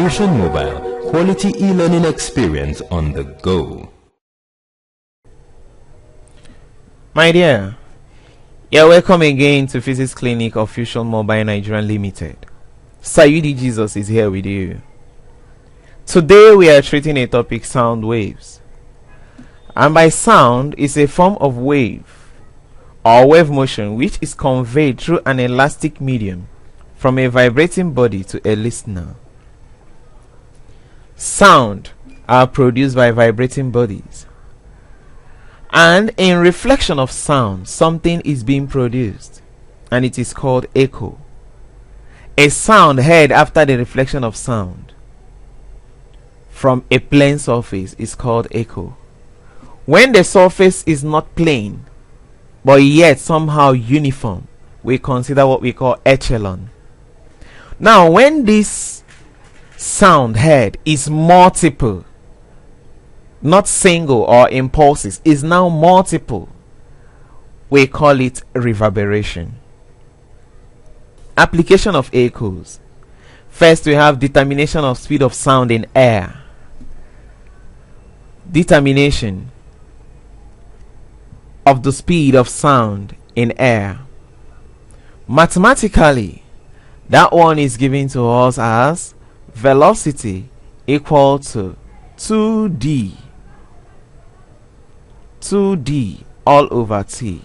Fusion Mobile, quality e-learning experience on the go. My dear, you're welcome again to Physics Clinic of Fusion Mobile Nigeria Limited. Sayudi Jesus is here with you. Today we are treating a topic, sound waves. And by sound is a form of wave or wave motion which is conveyed through an elastic medium from a vibrating body to a listener. Sound are produced by vibrating bodies, and in reflection of sound something is being produced, and it is called echo. A sound heard after the reflection of sound from a plane surface is called echo. When the surface is not plane but yet somehow uniform, we consider what we call echelon. Now when this sound heard is multiple, not single or impulses, is now multiple, we call it reverberation. Application of echoes. First, we have determination of speed of sound in air. Determination of the speed of sound in air. Mathematically, that one is given to us as velocity equal to 2d all over t.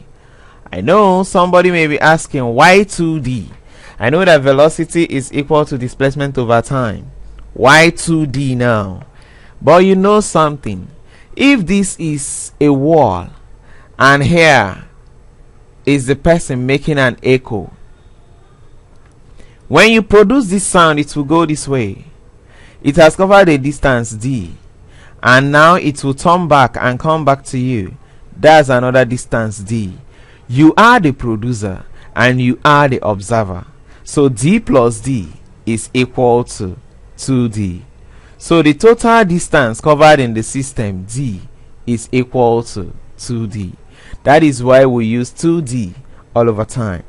I know somebody may be asking, why 2d? I know that velocity is equal to displacement over time. Why 2d now? But you know something, if this is a wall and here is the person making an echo, when you produce this sound it will go this way. It has covered a distance d, and now it will turn back and come back to you. That's another distance d. You are the producer and you are the observer, so d plus d is equal to 2d. So the total distance covered in the system d is equal to 2d. That is why we use 2d all over time.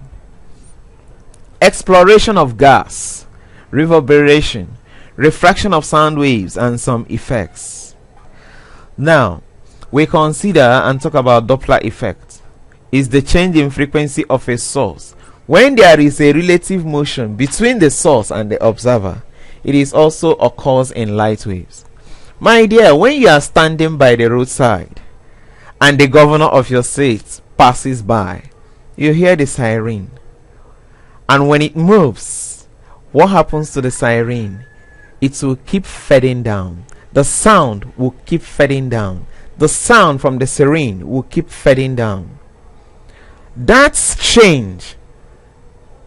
Exploration of gas, reverberation, refraction of sound waves, and some effects. Now we consider and talk about Doppler effect. Is the change in frequency of a source when there is a relative motion between the source and the observer. It is also occurs in light waves. My dear, when you are standing by the roadside and the governor of your state passes by, you hear the siren, and when it moves, what happens to the siren? It will keep fading down. The sound will keep fading down. The sound from the siren will keep fading down. That's change.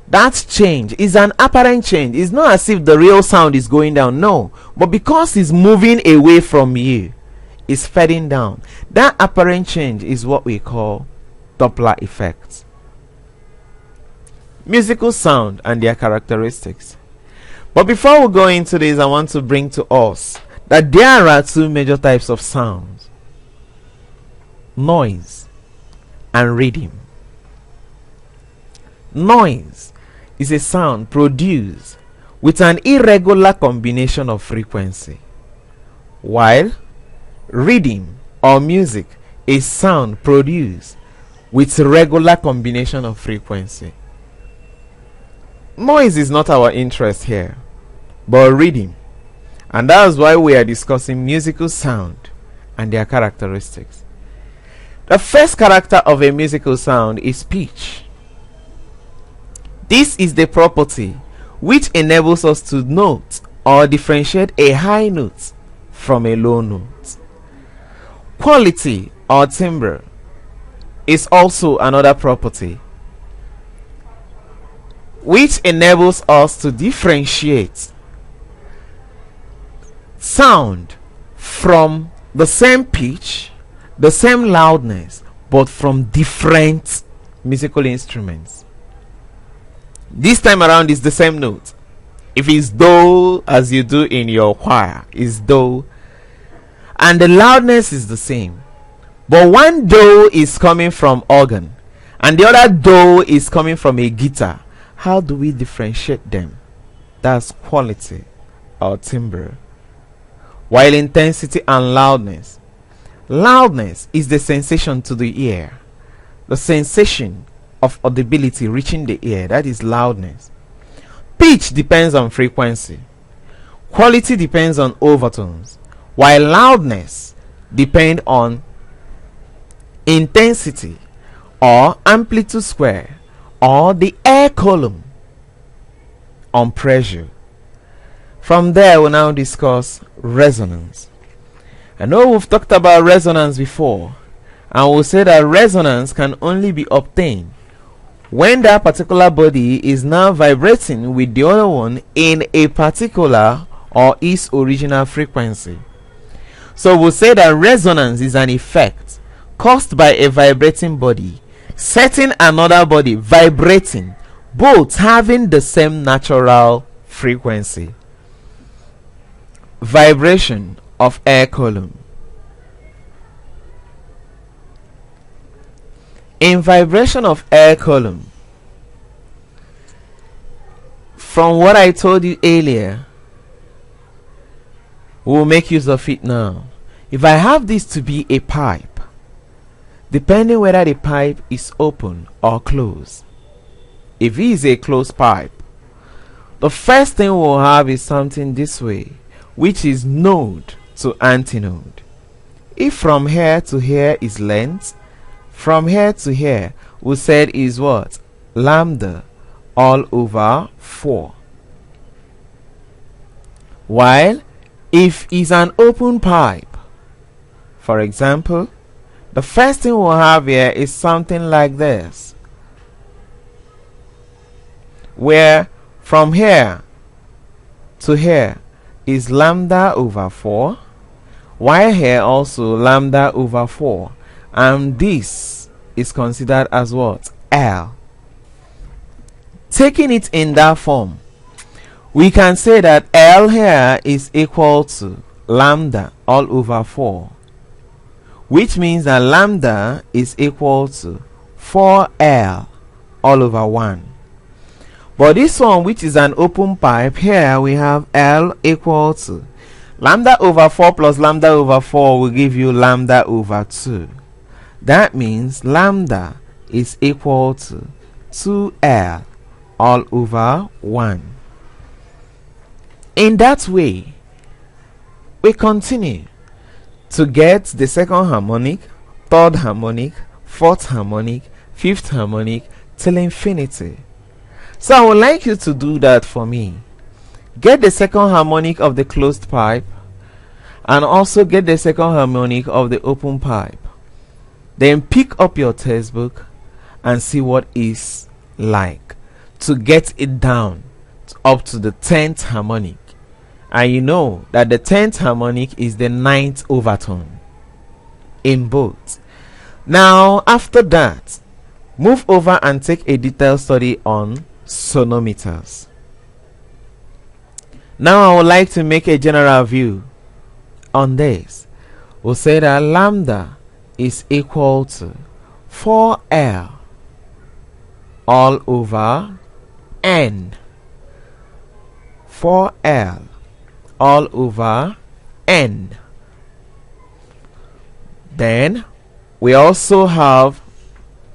That change is an apparent change. It's not as if the real sound is going down, no, but because it's moving away from you, it's fading down. That apparent change is what we call Doppler effect. Musical sound and their characteristics. But before we go into this, I want to bring to us that there are two major types of sounds: noise and rhythm. Noise is a sound produced with an irregular combination of frequency, while rhythm or music is sound produced with regular combination of frequency. Noise is not our interest here, but rhythm, and that's why we are discussing musical sound and their characteristics. The first character of a musical sound is pitch. This is the property which enables us to note or differentiate a high note from a low note. Quality or timbre is also another property which enables us to differentiate sound from the same pitch, the same loudness, but from different musical instruments. This time around is the same note. If it's do as you do in your choir, is do, and the loudness is the same, but one do is coming from organ and the other do is coming from a guitar. How do we differentiate them? That's quality or timbre. While intensity and loudness. Loudness is the sensation to the ear. The sensation of audibility reaching the ear, that is loudness. Pitch depends on frequency. Quality depends on overtones, while loudness depends on intensity or amplitude square or the air column on pressure. From there, we'll now discuss resonance. I know we've talked about resonance before, and we'll say that resonance can only be obtained when that particular body is now vibrating with the other one in a particular or its original frequency. So we'll say that resonance is an effect caused by a vibrating body setting another body vibrating, both having the same natural frequency. Vibration of air column. In vibration of air column, from what I told you earlier, we'll make use of it now. If I have this to be a pipe, depending whether the pipe is open or closed, if it is a closed pipe, the first thing we'll have is something this way, which is node to antinode. If from here to here is length, from here to here we said is what? Lambda all over 4. While if it's an open pipe, for example, the first thing we'll have here is something like this, where from here to here is lambda over 4, while here also lambda over 4, and this is considered as what? L. Taking it in that form, we can say that L here is equal to lambda all over 4, which means that lambda is equal to 4L all over 1. But this one, which is an open pipe, here we have L equal to lambda over 4 plus lambda over 4 will give you lambda over 2. That means lambda is equal to 2L all over 1. In that way, we continue to get the second harmonic, third harmonic, fourth harmonic, fifth harmonic till infinity. So I would like you to do that for me. Get the second harmonic of the closed pipe and also get the second harmonic of the open pipe. Then pick up your textbook and see what is like to get it down up to the 10th harmonic. And you know that the 10th harmonic is the 9th overtone in both. Now after that, move over and take a detailed study on sonometers. Now I would like to make a general view on this. We'll say that lambda is equal to 4L all over N. 4L all over N. Then we also have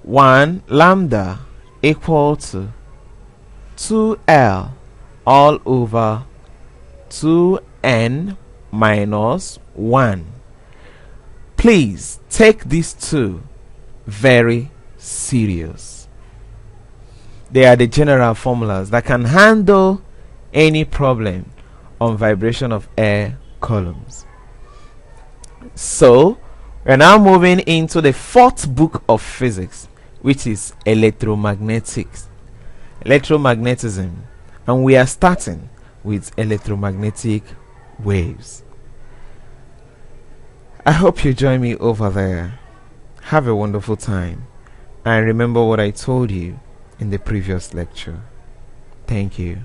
1 lambda equal to 2L all over 2N minus 1. Please take these two very serious. They are the general formulas that can handle any problem on vibration of air columns. So we're now moving into the 4th book of physics, which is electromagnetism, and we are starting with electromagnetic waves. I hope you join me over there. Have a wonderful time, and remember what I told you in the previous lecture. Thank you.